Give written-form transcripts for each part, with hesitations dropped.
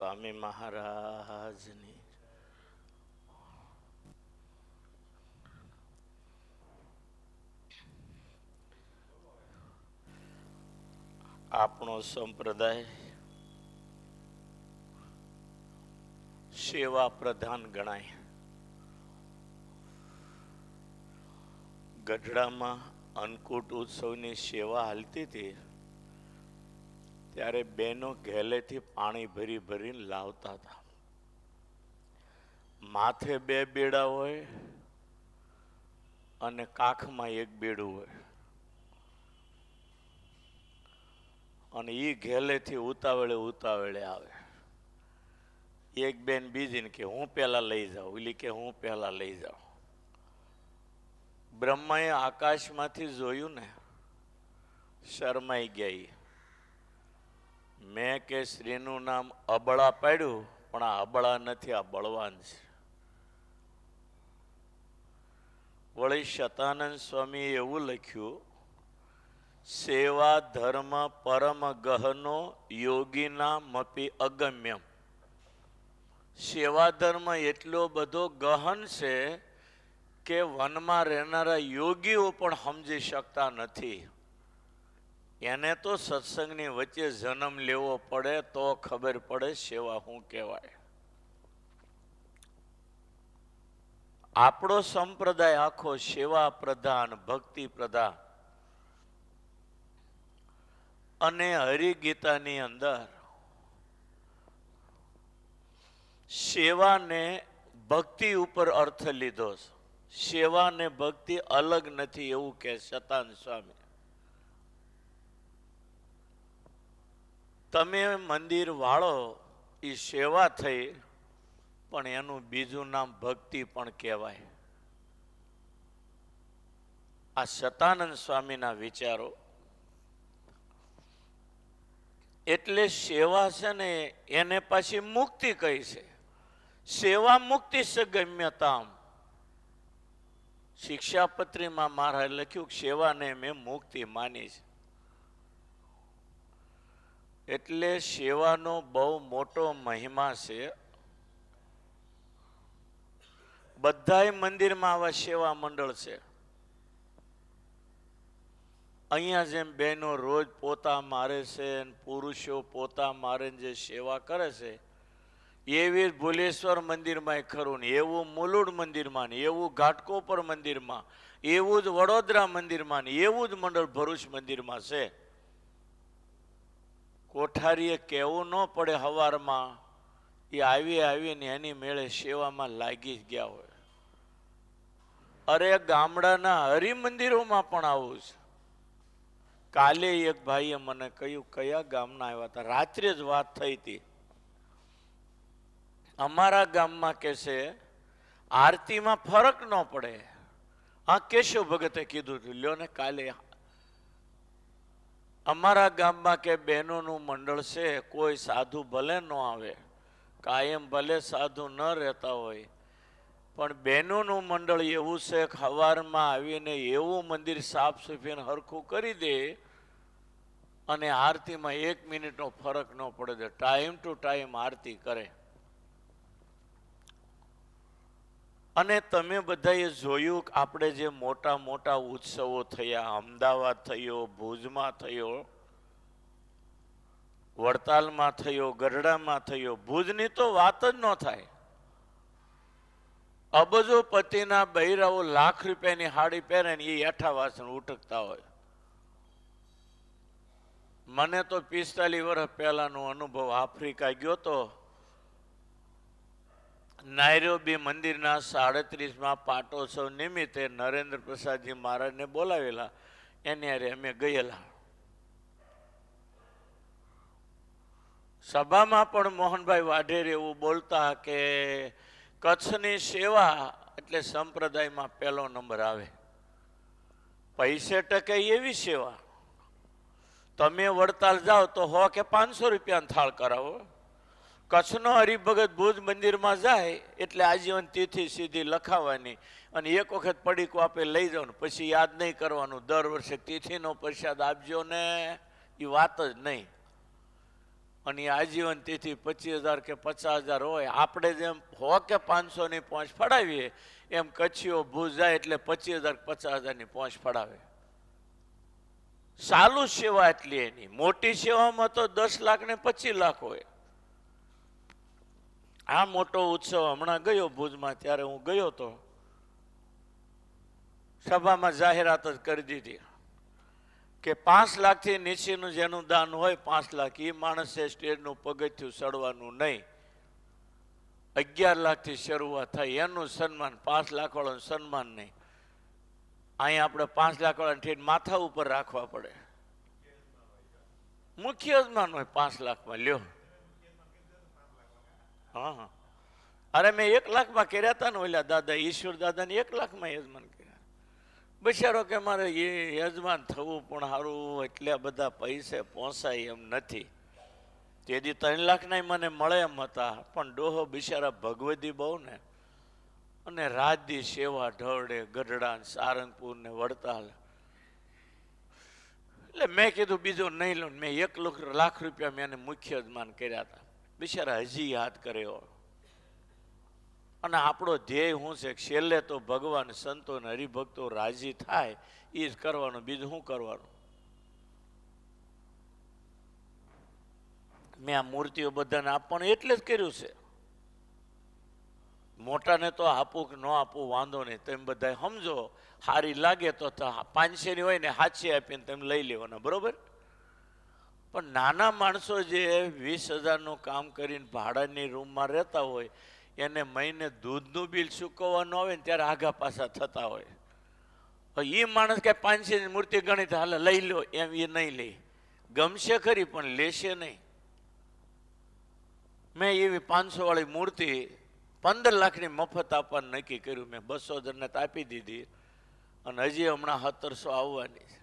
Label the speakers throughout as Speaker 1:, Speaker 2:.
Speaker 1: સ્વામી મહારાજની આપણો સંપ્રદાય સેવા પ્રધાન ગણાય. ગઢડામાં અન્નકૂટ ઉત્સવની સેવા હાલતી હતી ત્યારે બહેનો ઘેલેથી પાણી ભરી ભરીને લાવતા હતા. માથે 2 બેડા હોય અને કાખમાં 1 બેડું હોય, અને એ ઘેલેથી ઉતાવળે ઉતાવળે આવે. એક બેન બીજીને કે હું પહેલા લઈ જાઉં, ઓલી કે હું પહેલા લઈ જાઉં. બ્રહ્માએ આકાશમાંથી જોયું ને, શરમાઈ ગયા. મેં કે શ્રીનું નામ અબળા પાડ્યું, પણ આ અબળા નથી, આ બળવાન છે. વળી શતાનંદ સ્વામીએ એવું લખ્યું, સેવા ધર્મ પરમ ગહનો યોગીના મપી અગમ્યમ. સેવા ધર્મ એટલો બધો ગહન છે કે વનમાં રહેનારા યોગીઓ પણ સમજી શકતા નથી. એને તો સત્સંગની વચ્ચે જન્મ લેવો પડે તો ખબર પડે સેવા શું કહેવાય. આપણો સંપ્રદાય આખો સેવા પ્રધાન, ભક્તિ પ્રધાન. અને હરિગીતાની અંદર સેવાને ભક્તિ ઉપર અર્થ લીધો છે. સેવા ને ભક્તિ અલગ નથી એવું કે શતાનંદ સ્વામી. તમે મંદિર વાળો એ સેવા થઈ, પણ એનું બીજું નામ ભક્તિ પણ કહેવાય. આ શતાનંદ સ્વામીના વિચારો. એટલે સેવા છે ને એને પાછી મુક્તિ કહી છે. સેવા મુક્તિ સ ગમ્યતામ. શિક્ષાપત્રીમાં મહારાજ લખ્યું કે સેવાને મેં મુક્તિ માની છે. એટલે સેવાનો બહુ મોટો મહિમા છે. બધાય મંદિરમાં આવા સેવા મંડળ છે. અહીંયા જેમ બહેનો રોજ પોતા મારે છે, પુરુષો પોતા મારે જે સેવા કરે છે, એવી ભુલેશ્વર મંદિરમાં ખરું ને, એવું મુલુડ મંદિરમાં ને, એવું ઘાટકોપર મંદિરમાં, એવું જ વડોદરા મંદિરમાં ને, એવું જ મંડળ ભરૂચ મંદિરમાં છે. કોઠારીએ કહેવું ન પડે હવારમાં, એ આવીને એની મેળે સેવામાં લાગી જ ગયા હોય. અરે ગામડાના હરિમંદિરોમાં પણ આવું છે. કાલે એક ભાઈએ મને કહ્યું, કયા ગામના આવ્યા હતા, રાત્રે જ વાત થઈ હતી. અમારા ગામમાં કે છે આરતીમાં ફરક ન પડે. આ કેશવ ભગતે કીધું હતું, લ્યો ને કાલે. અમારા ગામમાં કે બહેનોનું મંડળ છે, કોઈ સાધુ ભલે ન આવે, કાયમ ભલે સાધુ ન રહેતા હોય, પણ બહેનોનું મંડળ એવું છે કે સવારમાં આવીને એવું મંદિર સાફ સફાઈને હરખું કરી દે અને આરતીમાં 1 મિનિટનો ફરક ન પડે દે. ટાઈમ ટુ ટાઈમ આરતી કરે. અને તમે બધાએ જોયું કે આપણે જે મોટા મોટા ઉત્સવો થયા, અમદાવાદ થયો, ભુજમાં થયો, વડતાલમાં થયો, ગઢડામાં થયો. ભુજની તો વાત જ ન થાય. અબજોપતિના બૈરાઓ લાખ રૂપિયાની હાડી પહેરે ને એ એઠા વાસણ ઉટકતા હોય. મને તો 45 વર્ષ પહેલાનો અનુભવ. આફ્રિકા ગયો તો, નાયરોબી મંદિરના 37માં પાટોત્સવ નિમિત્તે નરેન્દ્ર પ્રસાદજી મહારાજને બોલાવેલા, એની હારે અમે ગયેલા. સભામાં પણ મોહનભાઈ વાઢેર એવું બોલતા કે કચ્છની સેવા એટલે સંપ્રદાયમાં પહેલો નંબર આવે. પૈસે ટકે એવી સેવા. તમે વડતાલ જાઓ તો 100 કે 500 રૂપિયાનો થાળ કરાવો. કચ્છનો હરિભગત ભુજ મંદિરમાં જાય એટલે આજીવન તિથિ સીધી લખાવાની, અને એક વખત પડીકો આપે લઈ જાવ ને પછી યાદ નહીં કરવાનું. દર વર્ષે તિથિનો પ્રસાદ આપજો ને, એ વાત જ નહીં. અને એ આજીવન તિથિ 25,000 કે 50,000 હોય. આપણે જેમ 100 કે 500 ની પહોંચ ફડાવીએ એમ કચ્છીઓ ભૂજ જાય એટલે 25,000 50,000 ની પહોંચ ફડાવે. ચાલુ સેવા એટલી એની. મોટી સેવામાં તો 10 લાખ ને 25 લાખ હોય. આ મોટો ઉત્સવ હમણાં ગયો ભુજમાં, ત્યારે હું ગયો તો સભામાં જાહેરાત જ કરી દીધી કે 5 લાખથી નીચેનું જેનું દાન હોય 5 લાખ, એ માણસે સ્ટેજનું પગથિયું ચડવાનું નહીં. 11 લાખથી શરૂઆત થાય એનું સન્માન, 5 લાખ વાળાનું સન્માન નહીં. અહીંયા આપણે 5 લાખ વાળાને ઠેઠ માથા ઉપર રાખવા પડે. મુખ્ય યજમાન હોય 5 લાખમાં લ્યો. હા, અરે મેં 1 લાખમાં કર્યા હતા ને ઓલા દાદા, ઈશ્વર દાદાને 1 લાખમાં યજમાન કર્યા. બિચારો કે મારે એ યજમાન થવું પણ સારું એટલા બધા પૈસે પહોંચાય એમ નથી. તેથી 3 લાખના મને મળે એમ હતા, પણ ડોહો બિચારા ભગવતી બહુ ને, અને રાજદી સેવા ઢળે ગઢડા સારંગપુર ને વડતાલ. એટલે મેં કીધું બીજું નહીં લો. મેં 1 લાખ રૂપિયા મેં એને મુખ્ય યજમાન કર્યા હતા. બિચારા હજી યાદ કર્યો. અને આપણો ધ્યેય શું છે? છેલ્લે તો ભગવાન, સંતો ને હરિભક્તો રાજી થાય એ જ કરવાનું, બીજું શું કરવાનું? મેં આ મૂર્તિઓ બધાને આપવાનું એટલે જ કર્યું છે. મોટાને તો આપવું કે ન આપવું વાંધો નહીં, તમે બધા સમજો. સારી લાગે તો 500 ની હોય ને 700 આપીને તમે લઈ લેવાના, બરોબર? પણ નાના માણસો જે 20,000નું કામ કરીને ભાડાની રૂમમાં રહેતા હોય, એને મહિને દૂધનું બિલ ચૂકવવાનું આવે ને ત્યારે આઘા પાછા થતા હોય. એ માણસ કે 500ની મૂર્તિ ગણી હાલે લઈ લો એમ એ નહીં લે. ગમશે ખરી પણ લેશે નહીં. મેં એવી 500 વાળી મૂર્તિ 15 લાખની મફત આપવાનું નક્કી કર્યું. મેં 200 જણને આપી દીધી અને હજી હમણાં 1700 આવવાની છે.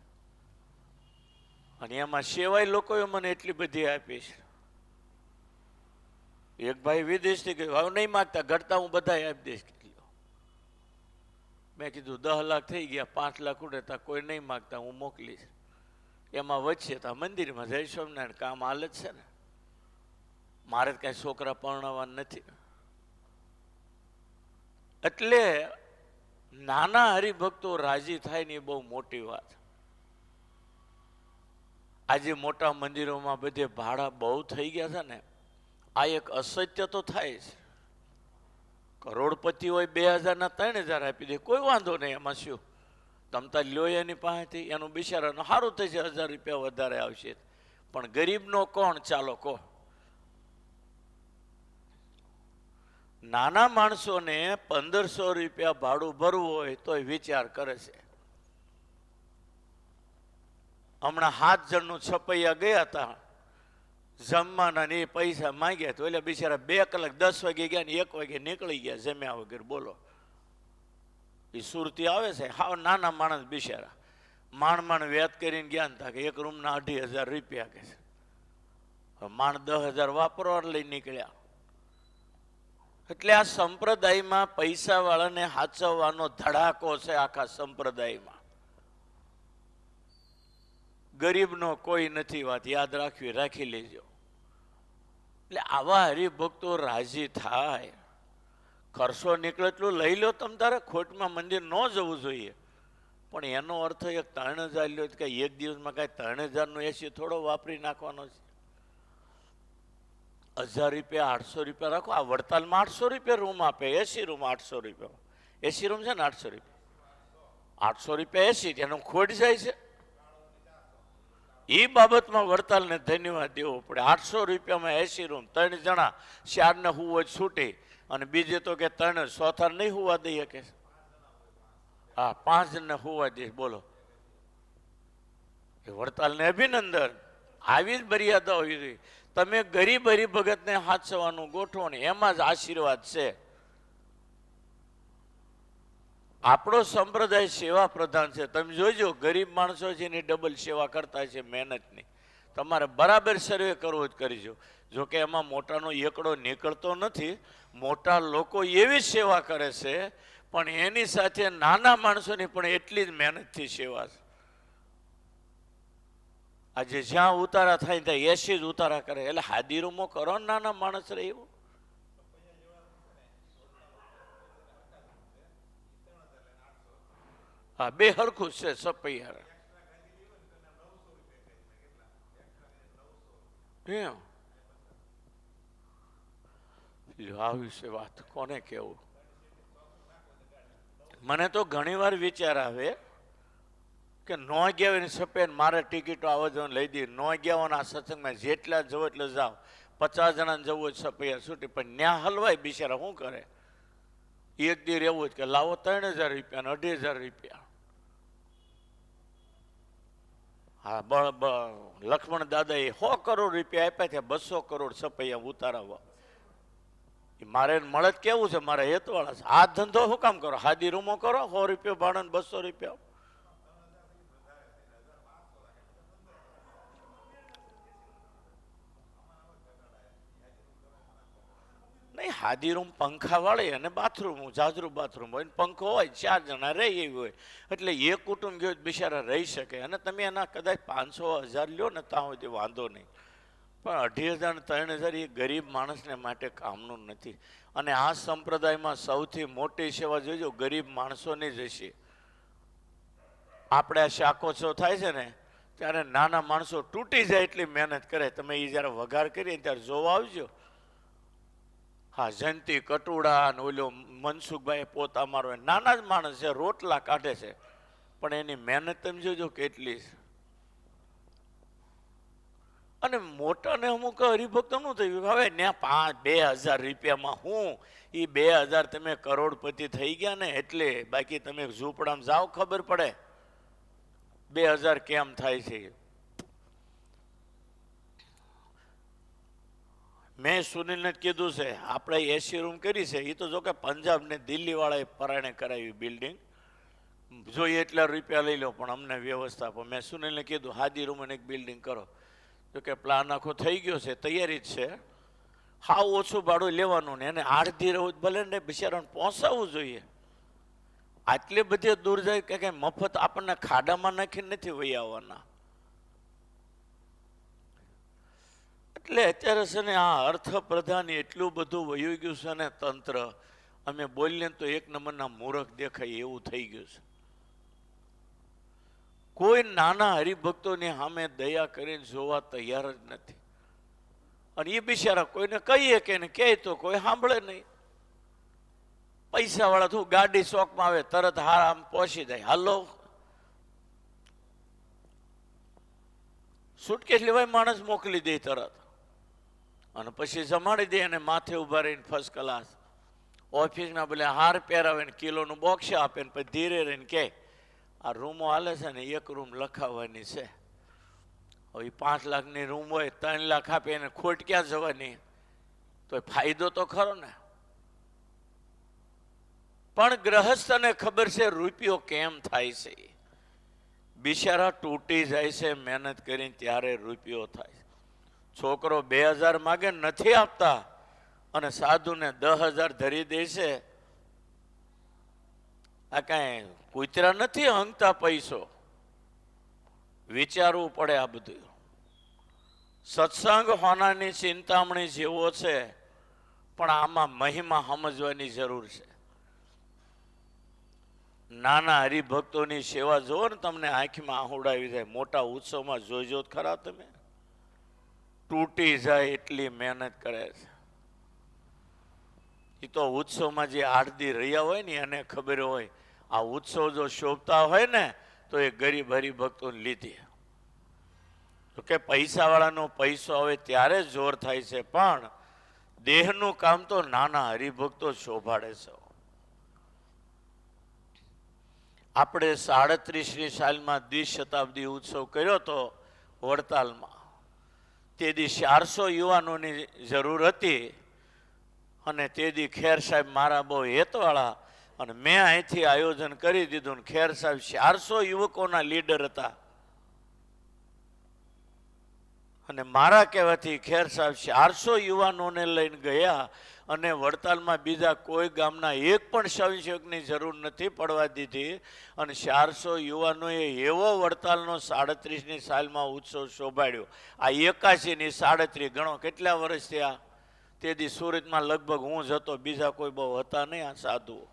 Speaker 1: અને એમાં સેવાય લોકોએ મને એટલી બધી આપી છે. એક ભાઈ વિદેશથી કહ્યું હવે નહીં માગતા, ઘટતા હું બધા આપી દઈશ. મેં કીધું 10 લાખ થઈ ગયા, 5 લાખ ઉડેતા કોઈ નહીં માગતા, હું મોકલીશ. એમાં વચ્ચે તો મંદિરમાં જય સ્વામિનારાયણ કામ હાલ જ છે ને. મારે કઈ છોકરા પરણાવવા નથી. એટલે નાના હરિભક્તો રાજી થાય ને એ બહુ મોટી વાત. આજે મોટા મંદિરોમાં બધે ભાડા બહુ થઈ ગયા છે ને. આ એક અસત્ય તો થાય છે. કરોડપતિ હોય 2,000 ના 3,000 આપી દે, કોઈ વાંધો નહીં. એમાં શું? તમતા લ્યો એની પાસેથી, એનું બિચારાનું સારું થશે, 1000 રૂપિયા વધારે આવશે. પણ ગરીબનો કોણ? ચાલો કહો. નાના માણસોને 1,500 રૂપિયા ભાડું ભરવું હોય તો વિચાર કરે છે. હમણાં 7 જણનું છપૈયા ગયા હતા જમવાના ને એ પૈસા માંગ્યા તો એટલે બિચારા 2 કલાક 10 વાગે ગયા ને 1 વાગે નીકળી ગયા જમ્યા વગર. બોલો, એ સુરતી આવે છે. હાવ નાના માણસ બિચારા માંડ વ્યાજ કરીને ગયા ને કે એક રૂમના 2,500 રૂપિયા કે છે. માંડ 10,000 વાપરવા લઈ નીકળ્યા. એટલે આ સંપ્રદાયમાં પૈસા વાળાને હાચવવાનો ધડાકો છે આખા સંપ્રદાયમાં. ગરીબનો કોઈ નથી વાત, યાદ રાખવી, રાખી લેજો. એટલે આવા હરિભક્તો રાજી થાય. ખર્ચો નીકળે એટલું લઈ લો તમ તારે, ખોટમાં મંદિર ન જવું જોઈએ. પણ એનો અર્થ એક 3,000 લ્યો કે એક દિવસમાં કાંઈ 3,000નો એસી થોડો વાપરી નાખવાનો છે. 1,000 રૂપિયા 800 રૂપિયા રાખો. આ વડતાલમાં 800 રૂપિયા રૂમ આપે, એસી રૂમ 800 રૂપિયા. એસી રૂમ છે ને 800 રૂપિયા, 800 રૂપિયા એસી, એનો ખોટ જાય છે. એ બાબતમાં વડતાલને ધન્યવાદ દેવો પડે. 800 રૂપિયામાં એસી રૂમ, 3 જણા, 4 ને હુવા છૂટી, અને બીજે તો કે 3 ચોથા નહીં હુવા દઈએ કે હા 5 જણને હુવા દે. બોલો, એ વડતાલને અભિનંદન. આવી જ મર્યાદા હોવી જોઈએ. તમે ગરીબ હરિભગતને હાચવાનું ગોઠવો ને એમાં જ આશીર્વાદ છે. આપણો સંપ્રદાય સેવા પ્રધાન છે. તમે જોજો ગરીબ માણસો છે એની ડબલ સેવા કરતા છે મહેનતની. તમારે બરાબર સર્વે કરવો જ કરીજો. જોકે એમાં મોટાનો એકડો નીકળતો નથી. મોટા લોકો એવી સેવા કરે છે, પણ એની સાથે નાના માણસોની પણ એટલી જ મહેનતથી સેવા છે. આજે જ્યાં ઉતારા થાય ત્યાં 80 જ ઉતારા કરે. એટલે હાદી રૂમો કરો ને નાના માણસ રહે એવું. હા, બે હરખું છે સપૈયા. એમ આવી છે વાત, કોને કેવું? મને તો ઘણી વાર વિચાર આવે કે ન ગયા હોય ને સફેદ મારે ટિકિટો આવવા જવાનું લઈ દઈએ. ન ગયા હોય આ સત્સંગમાં જેટલા જવો એટલે જાઓ. 50 જણાને જવું હોય સપૈયા છૂટી, પણ ન્યા હલવાય બિચારા શું કરે? એક દી રહેવું જ કે લાવો 3000 રૂપિયા ને 2500 રૂપિયા. હા, લક્ષ્મણ દાદા એ 100 કરોડ રૂપિયા આપ્યા છે, 200 કરોડ સપૈયા ઉતારવા. મારે મળે જ કેવું છે, મારે હેતવાળા છે. આ ધંધો શું કામ કરો? હાદી રૂમો કરો, 100 રૂપિયા ભાડા 200 રૂપિયા. નહીં, હાદી રૂમ પંખા વાળી અને બાથરૂમ, જાજરું બાથરૂમ હોય, પંખો હોય, 4 જણા રહે એવી હોય. એટલે એક કુટુંબ ગયો બિચારા રહી શકે. અને તમે એના કદાચ 500-1000 લ્યો ને ત્યાં સુધી વાંધો નહીં, પણ 2500 ને 3000 એ ગરીબ માણસને માટે કામનું નથી. અને આ સંપ્રદાયમાં સૌથી મોટી સેવા જોજો ગરીબ માણસોની જ હશે. આપણે આ શાકોત્સવ થાય છે ને ત્યારે નાના માણસો તૂટી જાય એટલી મહેનત કરે. તમે એ જ્યારે વઘાર કરીએ ત્યારે જોવા આવજો. હા, જયંતિ કટુડા અને ઓલો મનસુખભાઈ પોતા મારો, નાના જ માણસ છે, રોટલા કાઢે છે, પણ એની મહેનત તમે જોજો કેટલી છે. અને મોટાને અમુક હરિભક્તોનું થયું હવે ત્યાં 2000 રૂપિયામાં હું એ 2000 તમે કરોડપતિ થઈ ગયા ને એટલે. બાકી તમે ઝૂંપડામાં જાઓ ખબર પડે 2000 કેમ થાય છે. મેં સુનિલને જ કીધું છે, આપણે 80 રૂમ કરી છે. એ તો જો કે પંજાબ ને દિલ્હી વાળાએ પરાણે કરાવી બિલ્ડિંગ, જોઈએ એટલા રૂપિયા લઈ લો પણ અમને વ્યવસ્થા આપો. મેં સુનિલને કીધું હાદી રૂમ અને એક બિલ્ડિંગ કરો. જો કે પ્લાન આખો થઈ ગયો છે, તૈયારી જ છે. હાવ ઓછું ભાડું લેવાનું ને એને આડધી રહું ભલે ને બિચારાને પહોંચાડવું જોઈએ. આટલી બધી દૂર જાય કે મફત આપણને ખાડામાં નાખીને નથી વહી આવવાના. એટલે અત્યારે છે ને આ અર્થપ્રધાન એટલું બધું વયું ગયું છે ને તંત્ર, અમે બોલીએ તો એક નંબરના મૂર્ખ દેખાય એવું થઈ ગયું છે. કોઈ નાના હરિભક્તોની સામે દયા કરીને જોવા તૈયાર જ નથી. અને એ બિચારા કોઈને કહીએ કે કહે તો કોઈ સાંભળે નહીં. પૈસા વાળા તું ગાડી શોખમાં આવે તરત હાર આમ પહોંચી જાય, હાલો સુટકેસ લેવાય માણસ મોકલી દે તરત, અને પછી જમાડી દે અને માથે ઉભા રહીને ફર્સ્ટ ક્લાસ ઓફિસના બોલે હાર પહેરાવે ને કિલોનું બોક્સ આપે ને પછી ધીરે રહીને કહે આ રૂમો હાલે છે ને 1 રૂમ લખાવવાની છે. હવે 5 લાખની રૂમ હોય 3 લાખ આપે એને ખોટ ક્યાં જવાની? તો ફાયદો તો ખરો ને. પણ ગ્રહસ્થને ખબર છે રૂપિયો કેમ થાય છે. બિચારા તૂટી જાય છે મહેનત કરીને ત્યારે રૂપિયો થાય. છોકરો 2000 માગે નથી આપતા અને સાધુને 10,000 ધરી દે છે. આ કાંઈ કૂતરા નથી હંગતા પૈસો. વિચારવું પડે આ બધું. સત્સંગ હોનાની ચિંતામણી જેવો છે, પણ આમાં મહિમા સમજવાની જરૂર છે. નાના હરિભક્તોની સેવા જોવો ને તમને આંખમાં આહુડાવી જાય. મોટા ઉત્સવમાં જોઈજો ખરા તમે, તૂટી જાય એટલી મહેનત કરે છે. એ તો ઉત્સવમાં જે આરતી રહ્યા હોય ને એને ખબર હોય આ ઉત્સવ જો શોભતા હોય ને તો એ ગરીબ હરિભક્તોને લીધે. તો કે પૈસાવાળાનો પૈસો આવે ત્યારે જોર થાય છે, પણ દેહનું કામ તો નાના હરિભક્તો શોભાડે છે. આપણે 37ની સાલમાં દ્વિશતાબ્દી ઉત્સવ કર્યો હતો વડતાલમાં. તેથી 400 યુવાનોની જરૂર હતી અને તેથી ખેર સાહેબ મારા બહુ હેતવાળા, અને મેં અહીંથી આયોજન કરી દીધું. ખેર સાહેબ 400 યુવકોના લીડર હતા અને મારા કહેવાથી ખેર સાહેબ 400 યુવાનોને લઈને ગયા અને વડતાલમાં બીજા કોઈ ગામના એક પણ સ્વયંસેવકની જરૂર નથી પડવા દીધી અને 400 યુવાનોએ એવો વડતાલનો 37ની સાલમાં ઉત્સવ શોભાડ્યો. આ 81ની 37 ગણો કેટલા વર્ષ થયા. તેથી સુરતમાં લગભગ હું જ હતો, બીજા કોઈ બહુ હતા નહીં આ સાધુઓ.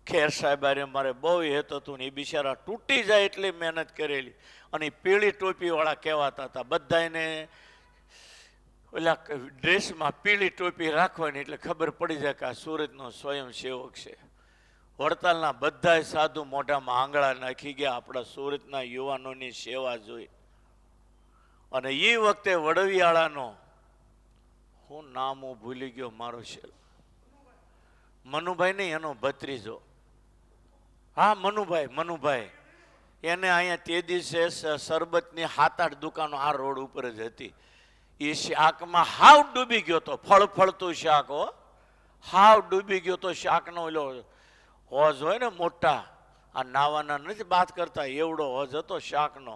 Speaker 1: ખેર સાહેબ અરે મારે બહુ હેત હતું ને એ બિચારા તૂટી જાય એટલી મહેનત કરેલી. અને પીળી ટોપીવાળા કહેવાતા હતા. બધા એને ઓલા ડ્રેસમાં પીળી ટોપી રાખવાની એટલે ખબર પડી જાય કે આ સુરતનો સ્વયંસેવક છે. વડતાલના બધા સાધુ મોઢામાં આંગળા નાખી ગયા આપણા સુરતના યુવાનોની સેવા જોઈ. અને એ વખતે વડવિયાળાનો હું નામ હું ભૂલી ગયો મારો છે, મનુભાઈ નહીં એનો ભત્રીજો, હા મનુભાઈ એને અહીંયા તે દિવસે શરબતની 7-8 દુકાનો આ રોડ ઉપર જ હતી. એ શાકમાં હાવ ડૂબી ગયો તો, ફળતું શાક હો, હાવ ડૂબી ગયો તો. શાકનો ઓલો હોજ હોય ને મોટા, આ નાવાના નથી વાત કરતા, એવડો હોજ હતો શાકનો.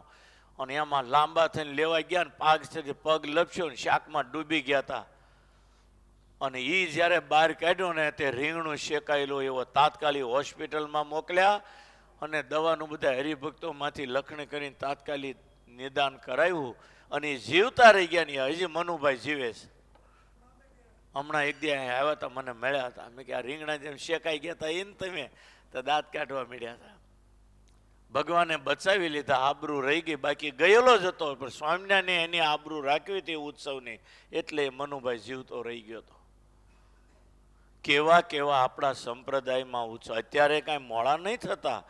Speaker 1: અને એમાં લાંબા થઈને લેવા ગયા ને પગ લપસ્યો ને શાકમાં ડૂબી ગયા હતા. અને એ જ્યારે બહાર કાઢ્યો ને તે રીંગણું શેકાયેલું એવો તાત્કાલિક હોસ્પિટલમાં મોકલ્યા અને દવાનું બધા હરિભક્તોમાંથી લખણી કરીને તાત્કાલિક નિદાન કરાવ્યું અને એ જીવતા રહી ગયા ને હજી મનુભાઈ જીવે છે. હમણાં એક દી આવ્યા હતા, મને મળ્યા હતા. મેં કે આ રીંગણા જેમ શેકાઈ ગયા હતા એને તમે તો દાંત કાઢવા મળ્યા હતા. ભગવાને બચાવી લીધા, આબરૂ રહી ગઈ, બાકી ગયેલો જ હતો પણ સ્વામિનારાયણે એની આબરૂ રાખવી હતી ઉત્સવની, એટલે મનુભાઈ જીવતો રહી ગયો હતો. કેવા કેવા આપણા સંપ્રદાયમાં ઉત્સવ. અત્યારે કાંઈ મોડા નહીં થતા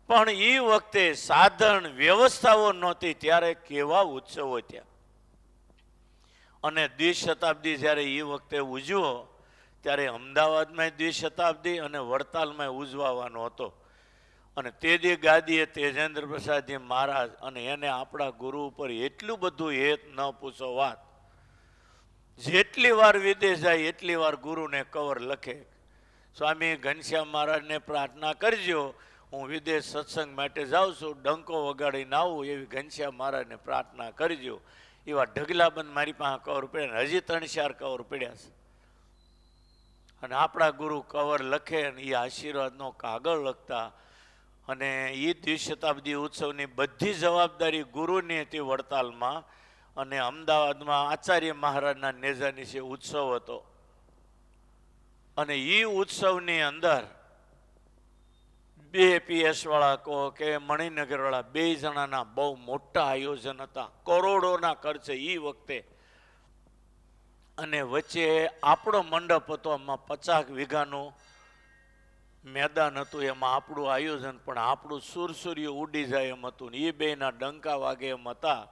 Speaker 1: પણ એ વખતે સાધન વ્યવસ્થાઓ નહોતી ત્યારે કેવા ઉત્સવો ત્યાં. અને દ્વિશતાબ્દી જ્યારે એ વખતે ઉજવો ત્યારે અમદાવાદમાં દ્વિશતાબ્દી અને વડતાલમાં ઉજવવાનો હતો. અને તે દી ગાદીએ તેજેન્દ્ર પ્રસાદજી મહારાજ અને એને આપણા ગુરુ ઉપર એટલું બધું હેત ન પૂછો વાત. જેટલી વાર વિદેશ જાય એટલી વાર ગુરુને કવર લખે, સ્વામી ઘનશ્યામ મહારાજને પ્રાર્થના કરજો, હું વિદેશ સત્સંગ માટે જાઉં છું, ડંકો વગાડીને આવું એવી ઘનશ્યામ મહારાજને પ્રાર્થના કરજો. એવા ઢગલાબંધ મારી પાસે કવર પડ્યા, હજી 3-4 કવર પડ્યા છે. અને આપણા ગુરુ કવર લખે અને એ આશીર્વાદનો કાગળ લખતા. અને એ દ્વિશતાબ્દી ઉત્સવની બધી જવાબદારી ગુરુની હતી વડતાલમાં. અને અમદાવાદમાં આચાર્ય મહારાજના નેજાની છે ઉત્સવ હતો. અને એ ઉત્સવની અંદર 2 PS વાળા કહો કે મણિનગર વાળા 2 જણાના બહુ મોટા આયોજન હતા, કરોડોના ખર્ચે એ વખતે. અને વચ્ચે આપણો મંડપ હતો, એમાં 50 વીઘાનું મેદાન હતું, એમાં આપણું આયોજન પણ આપણું સુરસુર્ય ઉડી જાય એમ હતું ને એ બેના ડંકા વાગે એમ હતા.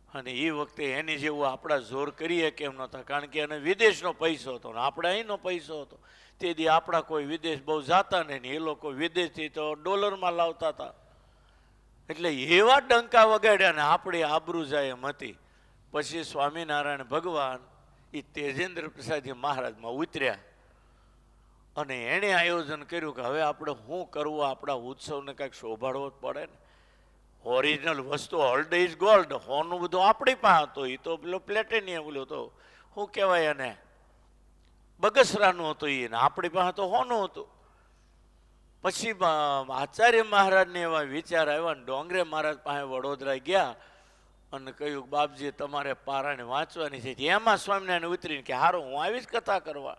Speaker 1: અને એ વખતે એની જેવું આપણા જોર કરીએ કેમ નહોતા, કારણ કે એને વિદેશનો પૈસો હતો ને આપણે અહીંનો પૈસો હતો. તેથી આપણા કોઈ વિદેશ બહુ જતા નહીં, એ લોકો વિદેશથી તો ડોલરમાં લાવતા હતા. એટલે એવા ડંકા વગાડ્યા ને આપણી આબરૂ જાય એમ હતી. પછી સ્વામિનારાયણ ભગવાન એ તેજેન્દ્ર પ્રસાદજી મહારાજમાં ઉતર્યા અને એણે આયોજન કર્યું કે હવે આપણે શું કરવું, આપણા ઉત્સવને કંઈક શોભાડવો જ પડે ને. ઓરિજિનલ વસ્તુ ઓલ્ડ ઇઝ ગોલ્ડ, હોનું બધું આપણી પાસે હતું, એ તો પેલો પ્લેટિનિયમ બોલ્યો તો શું કહેવાય એને બગસરાનું હતું, એને આપણી પાસે તો હોનું હતું. પછી આચાર્ય મહારાજને એવા વિચાર આવ્યા ને ડોંગરે મહારાજ પાસે વડોદરા ગયા અને કહ્યું બાપજી તમારે પારાયણ વાંચવાની છે. એમાં સ્વામિનારાયણ ઉતરીને કે હારું હું આવીશ કથા કરવા.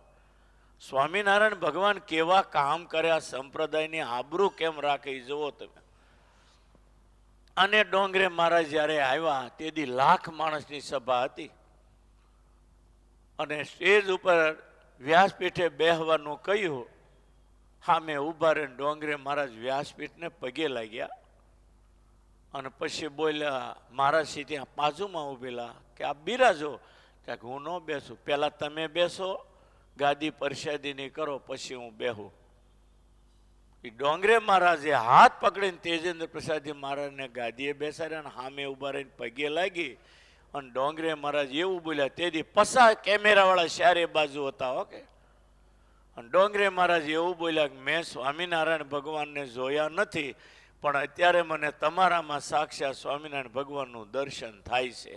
Speaker 1: સ્વામિનારાયણ ભગવાન કેવા કામ કર્યા, સંપ્રદાયની આબરૂ કેમ રાખે એ જુઓ તમે. અને ડોંગરે મહારાજ જ્યારે આવ્યા તેથી 1,00,000 માણસની સભા હતી અને સ્ટેજ ઉપર વ્યાસપીઠે બેહવાનું કહ્યું. સામે ઊભા રહીને ડોંગરે મહારાજ વ્યાસપીઠને પગે લાગ્યા અને પછી બોલ્યા, મહારાજશ્રી ત્યાં બાજુમાં ઊભેલા કે આપ બિરાજો. કે હું ન બેસું, પહેલાં તમે બેસો, ગાદી પરસાદીની કરો, પછી હું બેહું. એ ડોંગરે મહારાજે હાથ પકડીને તેજેન્દ્ર પ્રસાદજી મહારાજને ગાદીએ બેસાડ્યા અને સામે ઊભા રહીને પગે લાગી અને ડોંગરે મહારાજ એવું બોલ્યા. તેથી 50 કેમેરાવાળા ચારે બાજુ હતા. ઓકે. અને ડોંગરે મહારાજ એવું બોલ્યા કે મેં સ્વામિનારાયણ ભગવાનને જોયા નથી પણ અત્યારે મને તમારામાં સાક્ષાત સ્વામિનારાયણ ભગવાનનું દર્શન થાય છે.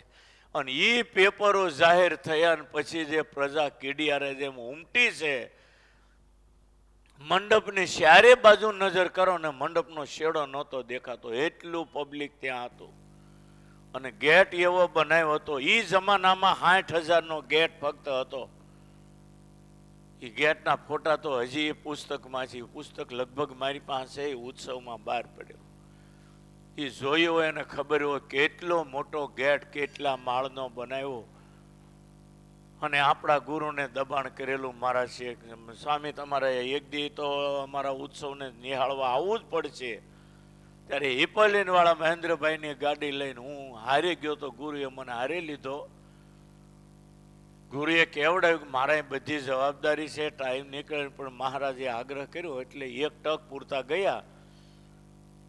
Speaker 1: અને એ પેપરો જાહેર થયા ને પછી જે પ્રજા કીડિયારે જેમ ઉમટી છે, મંડપની ચારે બાજુ નજર કરો ને મંડપનો શેડો નહોતો દેખાતો, એટલું પબ્લિક ત્યાં હતું. અને ગેટ એવો બનાવ્યો હતો, એ જમાનામાં 60,000નો ગેટ ફક્ત હતો. એ ગેટના ફોટા તો હજી એ પુસ્તકમાં છે. પુસ્તક લગભગ મારી પાસે એ ઉત્સવમાં બહાર પડ્યો. એ જોયો હોય એને ખબર હોય કેટલો મોટો ગેટ કેટલા માળનો બનાવ્યો. અને આપણા ગુરુને દબાણ કરેલું મારા છે, સ્વામી તમારે એક દી તો અમારા ઉત્સવને નિહાળવા આવવું જ પડશે. ત્યારે હિપોલિન વાળા મહેન્દ્રભાઈની ગાડી લઈને હું હારી ગયો તો ગુરુએ મને હારી લીધો. ગુરુએ કેવડાવ્યું મારે બધી જવાબદારી છે, ટાઈમ નીકળે, પણ મહારાજે આગ્રહ કર્યો એટલે એક ટક પૂરતા ગયા.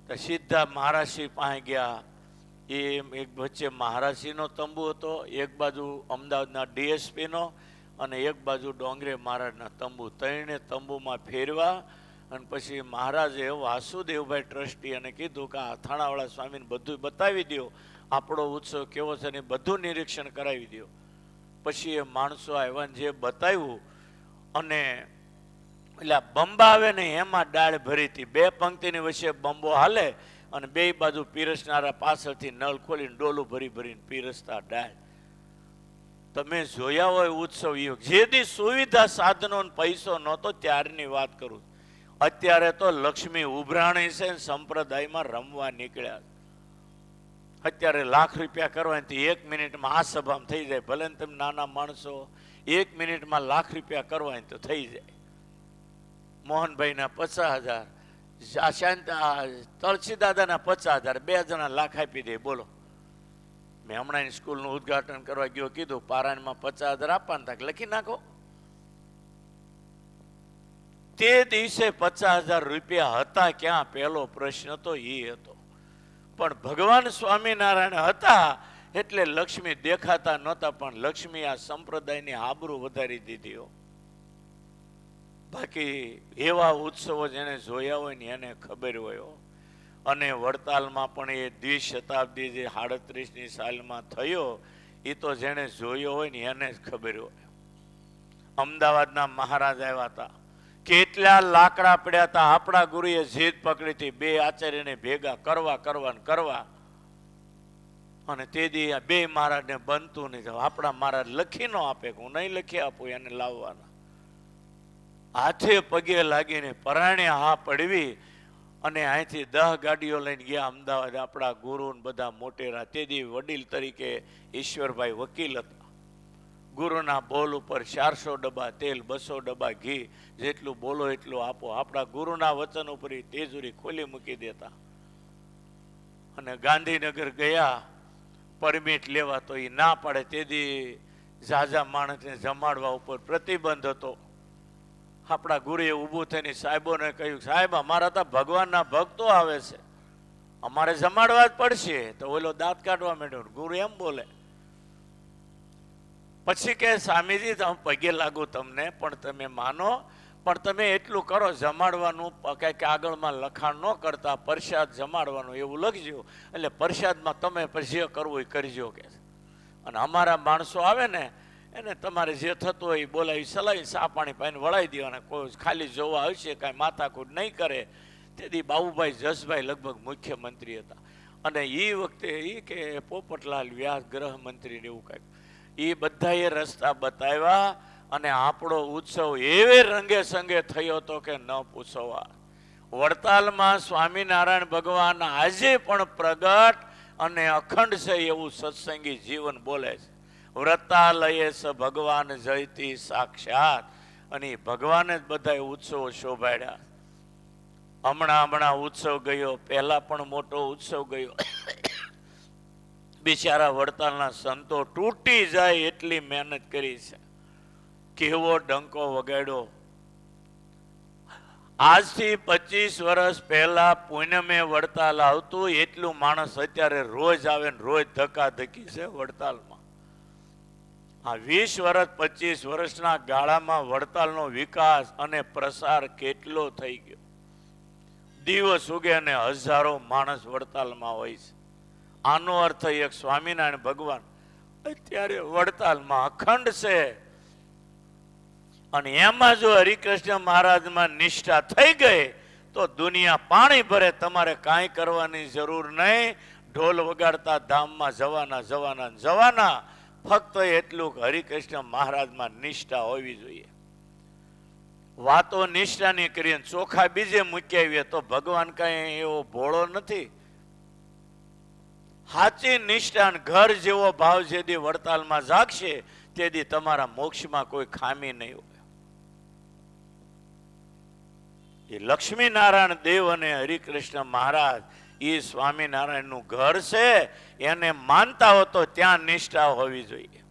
Speaker 1: તો સીધા મહારાજશ્રી પાસે ગયા. એ એક વચ્ચે મહારાજશ્રીનો તંબુ હતો, એક બાજુ અમદાવાદના ડીએસપીનો અને એક બાજુ ડોંગરે મહારાજના તંબુ. ત્રણે તંબુમાં ફેરવા અને પછી મહારાજે વાસુદેવભાઈ ટ્રસ્ટી અને કીધું કે આ થાણાવાળા સ્વામીને બધું બતાવી દો, આપણો ઉત્સવ કેવો છે ને બધું નિરીક્ષણ કરાવી દો. પછી એ માણસો આવ્યા જે બતાવ્યું. અને એટલે બંબા આવે ને એમાં ડાળ ભરી હતી, 2 પંક્તિની વચ્ચે બંબો હાલે અને 2 બાજુ પીરસનારા પાછળથી નળ ખોલીને ડોલું ભરી ભરીને પીરસતા ડાળ. તમે જોયા હોય ઉત્સવ યુગ, જેથી સુવિધા સાધનો પૈસો નહોતો ત્યારની વાત કરું. અત્યારે તો લક્ષ્મી ઉભરાણી છે, સંપ્રદાયમાં રમવા નીકળ્યા. અત્યારે લાખ રૂપિયા કરવાથી 1 મિનિટમાં આ સભામાં થઈ જાય. ભલે ને તમે નાના માણસો, 1 મિનિટમાં લાખ રૂપિયા કરવાની તો થઈ જાય. મોહનભાઈના 50,000, તળસી દાદાના 50,000, 2 જણા લાખ આપી દે. બોલો, મેં હમણાં સ્કૂલનું ઉદઘાટન કરવા ગયો, કીધું પારાયણમાં 50,000 આપવાના હતા, લખી નાખો. તે દિવસે 50,000 રૂપિયા હતા ક્યાં? પહેલો પ્રશ્ન તો એ હતો. પણ ભગવાન સ્વામિનારાયણ હતા એટલે લક્ષ્મી દેખાતા નહોતા, પણ લક્ષ્મી આ સંપ્રદાયની આબરૂ વધારી દીધી. બાકી એવા ઉત્સવો જેને જોયા હોય ને એને ખબર હોય. અને વડતાલમાં પણ એ દ્વિશતાબ્દી જે 37ની સાલમાં થયો, એ તો જેને જોયો હોય ને એને જ ખબર હોય. અમદાવાદના મહારાજ આવ્યા હતા, કેટલા લાકડા પડ્યા હતા. આપણા ગુરુએ જીદ પકડી હતી 2 આચાર્યને ભેગા કરવા. અને તે દી 2 મહારાજને બનતું નહીં. આપણા મહારાજ લખી ન આપે, હું નહીં લખી આપું, એને લાવવાના. હાથે પગે લાગીને પરાણે હા પડવી અને અહીંથી 10 ગાડીઓ લઈને ગયા અમદાવાદ. આપણા ગુરુ બધા મોટેરા. તે દી વડીલ તરીકે ઈશ્વરભાઈ વકીલ હતા. ગુરુના બોલ ઉપર 400 ડબ્બા તેલ, 200 ડબ્બા ઘી, જેટલું બોલો એટલું આપો. આપણા ગુરુના વચન ઉપર તેજુરી ખોલી મૂકી દેતા. અને ગાંધીનગર ગયા પરમિટ લેવા તો એ ના પાડે. તેથી ઝાઝા માણસને જમાડવા ઉપર પ્રતિબંધ હતો. આપણા ગુરુએ ઊભું થઈને સાહેબોને કહ્યું, સાહેબ અમારા તો ભગવાનના ભક્તો આવે છે, અમારે જમાડવા જ પડશે. તો ઓલો દાંત કાઢવા માંડ્યો. ગુરુ એમ બોલે. પછી કે સ્વામીજી હું પગે લાગુ તમને, પણ તમે માનો, પણ તમે એટલું કરો, જમાડવાનું કંઈક આગળમાં લખાણ ન કરતા, પ્રસાદ જમાડવાનું એવું લખજો. એટલે પ્રસાદમાં તમે પછી જે કરવું એ કરજો કે. અને અમારા માણસો આવે ને એને તમારે જે થતું હોય એ બોલાવી સલાવી ચા પાણી પાઈને વળાવી દેવાના. કોઈ ખાલી જોવા આવશે, કાંઈ માથાકૂટ નહીં કરે. તેથી બાબુભાઈ જસભાઈ લગભગ મુખ્યમંત્રી હતા. અને એ વખતે એ કે પોપટલાલ વ્યાસ ગૃહમંત્રી ને એવું કાંઈક, એ બધાએ રસ્તા બતાવ્યા. અને આપણો ઉત્સવ એવે રંગે સંગે થયો હતો કે ન પૂછવા. વડતાલમાં સ્વામિનારાયણ ભગવાન આજે પણ પ્રગટ અને અખંડ છે એવું સત્સંગી જીવન બોલે છે. વ્રતાલયે સ ભગવાન જયતી સાક્ષાત. અને ભગવાને જ બધા ઉત્સવો શોભાડ્યા. હમણાં ઉત્સવ ગયો, પહેલા પણ મોટો ઉત્સવ ગયો. બિચારા વડતાલના સંતો તૂટી જાય એટલી મહેનત કરી છે. કેવો ડંકો વગાડ્યો. આજથી 25 વર્ષ પહેલા પૂનમે વડતાલ આવતું, એટલું માણસ અત્યારે રોજ આવે ને રોજ ધક્કાધક્કી છે વડતાલમાં. આ 20 વર્ષ 25 વર્ષના ગાળામાં વડતાલનો વિકાસ અને પ્રસાર કેટલો થઈ ગયો. દિવસ ઉગે અને હજારો માણસ વડતાલમાં હોય છે. આનો અર્થ એક સ્વામિનારાયણ ભગવાન અત્યારે વડતાલમાં અખંડ છે. અને એમાં જો હરિકૃષ્ણ મહારાજમાં નિષ્ઠા થઈ ગઈ તો દુનિયા પાણી ભરે, તમારે કાંઈ કરવાની જરૂર નહીં. ઢોલ વગાડતા ધામમાં જવાના જવાના જવાના. ફક્ત એટલું હરિકૃષ્ણ મહારાજમાં નિષ્ઠા હોવી જોઈએ. વાતો નિષ્ઠાની કરીએ ચોખા બીજે મૂકી આવીએ તો ભગવાન કઈ એવો ભોળો નથી. સાચી નિષ્ઠા ઘર જેવો ભાવ જેથી વડતાલમાં જાગશે તેથી તમારા મોક્ષમાં કોઈ ખામી નહીં હોય. એ લક્ષ્મી નારાયણ દેવ અને હરિકૃષ્ણ મહારાજ એ સ્વામિનારાયણ નું ઘર છે. એને માનતા હો તો ત્યાં નિષ્ઠા હોવી જોઈએ.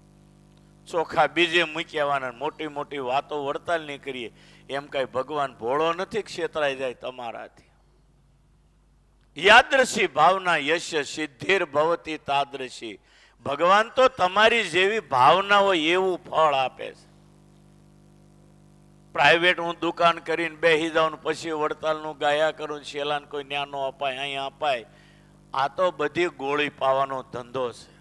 Speaker 1: ચોખા બીજે મૂકી આવવાના, મોટી મોટી વાતો વડતાલ ની કરીએ એમ કઈ ભગવાન ભોળો નથી ક્ષેત્રાઈ જાય તમારાથી. યાદૃશી ભાવના યશ સિદ્ધિર ભવતી તાદૃશી. ભગવાન તો તમારી જેવી ભાવના હોય એવું ફળ આપે છે. પ્રાઇવેટ હું દુકાન કરીને બેસી જાઉં પછી વડતાલનું ગાયા કરું, શેલાન કોઈ ન્યાનો અપાય અહીંયા અપાય, આ તો બધી ગોળી પાવાનો ધંધો છે.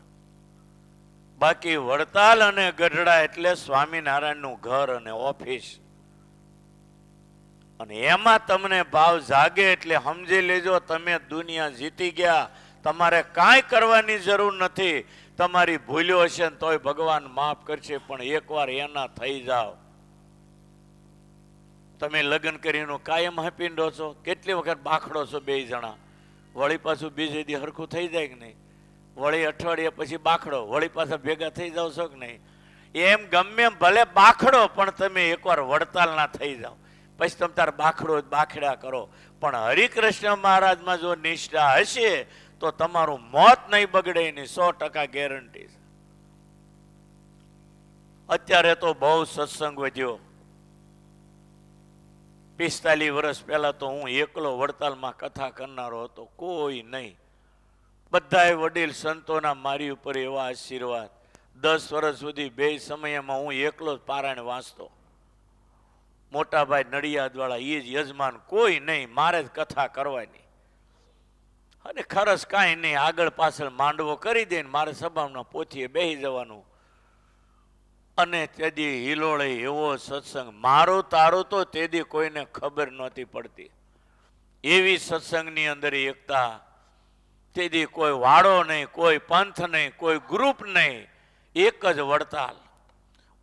Speaker 1: બાકી વડતાલ અને ગઢડા એટલે સ્વામિનારાયણનું ઘર અને ઓફિસ. અને એમાં તમને ભાવ જાગે એટલે સમજી લેજો તમે દુનિયા જીતી ગયા. તમારે કાંઈ કરવાની જરૂર નથી. તમારી ભૂલ્યો હશે ને તોય ભગવાન માફ કરશે, પણ એકવાર એના થઈ જાઓ. તમે લગ્ન કરીને કાયમ હપીંડો છો, કેટલી વખત બાખડો છો બે જણા, વળી પાછું બીજે દી હરખું થઈ જાય કે નહીં? વળી અઠવાડિયા પછી બાખડો, વળી પાછા ભેગા થઈ જાવ છો કે નહીં? એમ ગમે ભલે બાખડો પણ તમે એકવાર વડતાલના થઈ જાઓ, પછી તમે તાર બાખડો બાખડ્યા કરો. પણ હરિકૃષ્ણ મહારાજમાં જો નિષ્ઠા હશે તો તમારું મોત નહીં બગડે એની 100% ગેરંટી છે. અત્યારે તો બહુ સત્સંગ વધ્યો. 45 વર્ષ પહેલા તો હું એકલો વડતાલમાં કથા કરનારો હતો, કોઈ નહીં. બધાએ વડીલ સંતોના મારી ઉપર એવા આશીર્વાદ. 10 વર્ષ સુધી બે સમયમાં હું એકલો જ પારાયણ વાંચતો. મોટાભાઈ નડિયાદ વાળા એ જ યજમાન, કોઈ નહીં, મારે જ કથા કરવાની. અને ખરસ કાંઈ નહીં, આગળ પાછળ માંડવો કરી દે, મારે સભામાં પોથીએ બેસી જવાનું. અને તેદી હિલોળે એવો સત્સંગ, મારું તારું તો તેદી કોઈને ખબર નહોતી પડતી. એવી સત્સંગની અંદર એકતા. તેદી કોઈ વાડો નહીં, કોઈ પંથ નહીં, કોઈ ગ્રુપ નહીં, એક જ વડતાલ.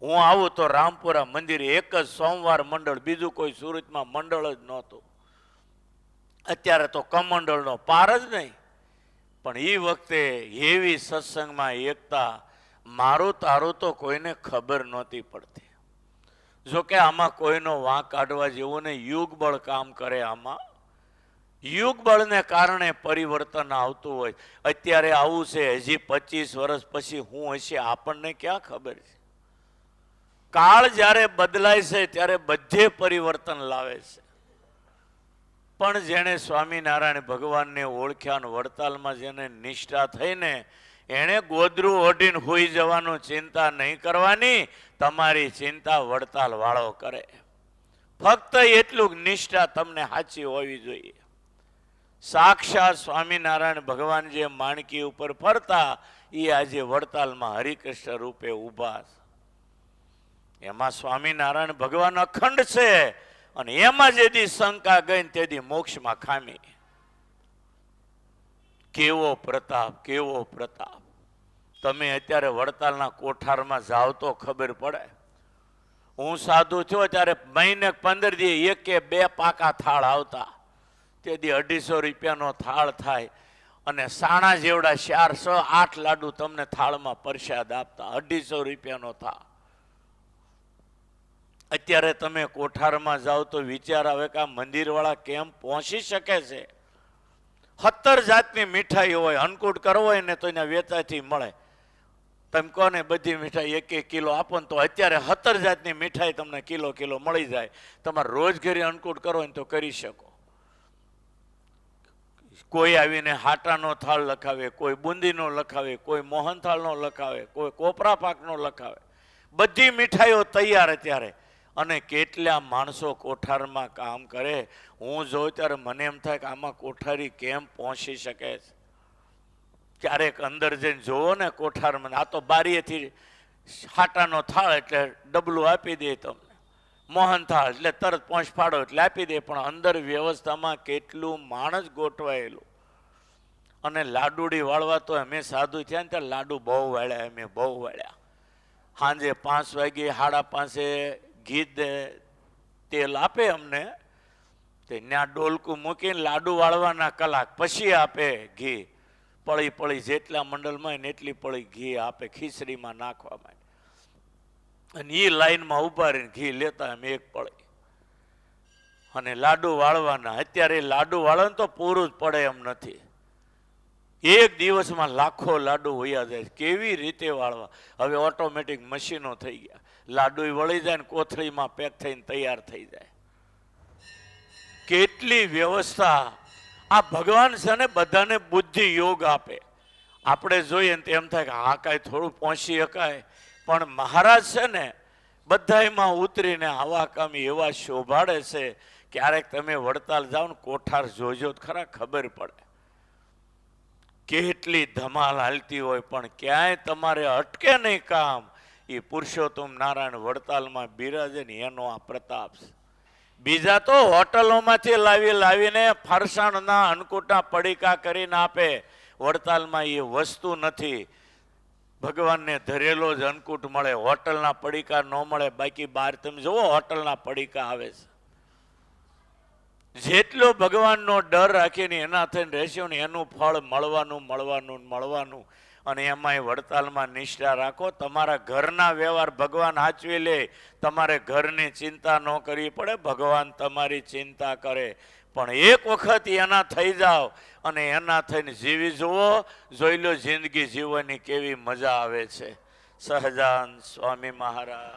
Speaker 1: હું આવું તો રામપુરા મંદિરે એક જ સોમવાર મંડળ, બીજું કોઈ સુરતમાં મંડળ જ નહોતું. અત્યારે તો કમંડળનો પાર જ નહીં. પણ એ વખતે એવી સત્સંગમાં એકતા, મારું તારું તો કોઈને ખબર નહોતી પડતી. જોકે આમાં કોઈનો વાંક કાઢવા જેવું ને, યુગબળ કામ કરે. આમાં યુગબળને કારણે પરિવર્તન આવતું હોય. અત્યારે આવું છે, હજી 25 વર્ષ પછી હું હશે આપણને ક્યાં ખબર છે? કાળ જ્યારે બદલાય છે ત્યારે બધે પરિવર્તન લાવે છે. પણ જેણે સ્વામિનારાયણ ભગવાનને ઓળખ્યા, વડતાલમાં જેને નિષ્ઠા થઈને એણે ગોદરું ઓઢીને હોઈ જવાનું, ચિંતા નહીં કરવાની. તમારી ચિંતા વડતાલ વાળો કરે. ફક્ત એટલું નિષ્ઠા તમને સાચી હોવી જોઈએ. સાક્ષાત સ્વામિનારાયણ ભગવાન જે માણકી ઉપર ફરતા એ આજે વડતાલમાં હરિકૃષ્ણ રૂપે ઊભા છે. એમાં સ્વામિનારાયણ ભગવાન અખંડ છે. અને એમાં જેથી શંકા ગઈ તેથી મોક્ષમાં ખામી. કેવો પ્રતાપ, કેવો પ્રતાપ! તમે અત્યારે વડતાલના કોઠારમાં જાઓ તો ખબર પડે. હું સાધુ થયો ત્યારે મહિને 15 દી 1 કે 2 પાકા થાળ આવતા. તેથી 250 રૂપિયાનો થાળ થાય. અને સાણા જેવડા 4, 6, 8 લાડુ તમને થાળમાં પ્રસાદ આપતા. 250 રૂપિયાનો થાળ. અત્યારે તમે કોઠારમાં જાઓ તો વિચાર આવે કે આ મંદિરવાળા કેમ પહોંચી શકે છે? 17 જાતની મીઠાઈ હોય, અન્નકૂટ કરવો હોય ને તો એના વેચાથી મળે. તમે કહો ને બધી મીઠાઈ 1-1 કિલો આપો ને તો અત્યારે 17 જાતની મીઠાઈ તમને કિલો મળી જાય. તમારે રોજ ઘરે અન્નકૂટ કરો ને તો કરી શકો. કોઈ આવીને હાટાનો થાળ લખાવે, કોઈ બુંદીનો લખાવે, કોઈ મોહનથાળનો લખાવે, કોઈ કોપરા પાકનો લખાવે. બધી મીઠાઈઓ તૈયાર અત્યારે. અને કેટલા માણસો કોઠારમાં કામ કરે. હું જોઉં ત્યારે મને એમ થાય કે આમાં કોઠારી કેમ પહોંચી શકે છે. ક્યારેક અંદર જઈને જોવો ને કોઠારમાં, આ તો બારીએથી હાટાનો થાળ એટલે ડબલું આપી દે તમને, મોહન થાળ એટલે તરત પહોંચ ફાડો એટલે આપી દે, પણ અંદર વ્યવસ્થામાં કેટલું માણસ ગોઠવાયેલું. અને લાડુડી વાળવા તો અમે સાધુ થયા ને ત્યારે લાડુ બહુ વાળ્યા, અમે બહુ વાળ્યા. સાંજે 5 વાગે 5:30 ઘી તેલ આપે અમને, તે ત્યાં ડોલકું મૂકીને લાડુ વાળવાના કલાક પછી આપે ઘી. પળી પળી જેટલા મંડળમાં હોય ને એટલી પળી ઘી આપે ખીચડીમાં નાખવા માટે. અને એ લાઈનમાં ઉભા રહીને ઘી લેતા અમે એક પળી, અને લાડુ વાળવાના. અત્યારે લાડુ વાળવાનું તો પૂરું જ પડે એમ નથી. એક દિવસમાં લાખો લાડુ વયા જાય. કેવી રીતે વાળવા? હવે ઓટોમેટિક મશીનો થઈ ગયા, લાડુ વળી જાય ને કોથળીમાં પેક થઈને તૈયાર થઈ જાય. કેટલી વ્યવસ્થા! આ ભગવાન છે ને બધાને બુદ્ધિ યોગ આપે. આપણે જોઈએ ને એમ થાય કે હા કાંઈ થોડું પહોંચી શકાય, પણ મહારાજ છે ને બધામાં ઉતરીને આવા કામ એવા શોભાડે છે. ક્યારેક તમે વડતાલ જાઓ ને કોઠાર જોજો તો ખરા, ખબર પડે કેટલી ધમાલ હાલતી હોય, પણ ક્યાંય તમારે અટકે નહીં કામ. એ પુરુષોત્તમ નારાયણ વડતાલમાં બિરાજે ને એનો આ પ્રતાપ છે. બીજા તો હોટલોમાંથી લાવીને ફરસાણના અન્નકૂટના પડીકા કરીને આપે. વડતાલમાં એ વસ્તુ નથી. ભગવાનને ધરેલો જ અન્નકૂટ મળે, હોટલના પડીકા ન મળે. બાકી બહાર તમે જુઓ હોટલના પડીકા આવે છે. જેટલો ભગવાનનો ડર રાખીને એના થઈને રહેશો ને એનું ફળ મળવાનું. અને એમાંય વડતાલમાં નિષ્ઠા રાખો. તમારા ઘરના વ્યવહાર ભગવાન સાચવી લે. તમારે ઘરની ચિંતા ન કરવી પડે, ભગવાન તમારી ચિંતા કરે. પણ એક વખત એના થઈ જાઓ અને એના થઈને જીવી જુઓ, જોઈ લો જિંદગી જીવવાની કેવી મજા આવે છે. સહજાન સ્વામી મહારાજ.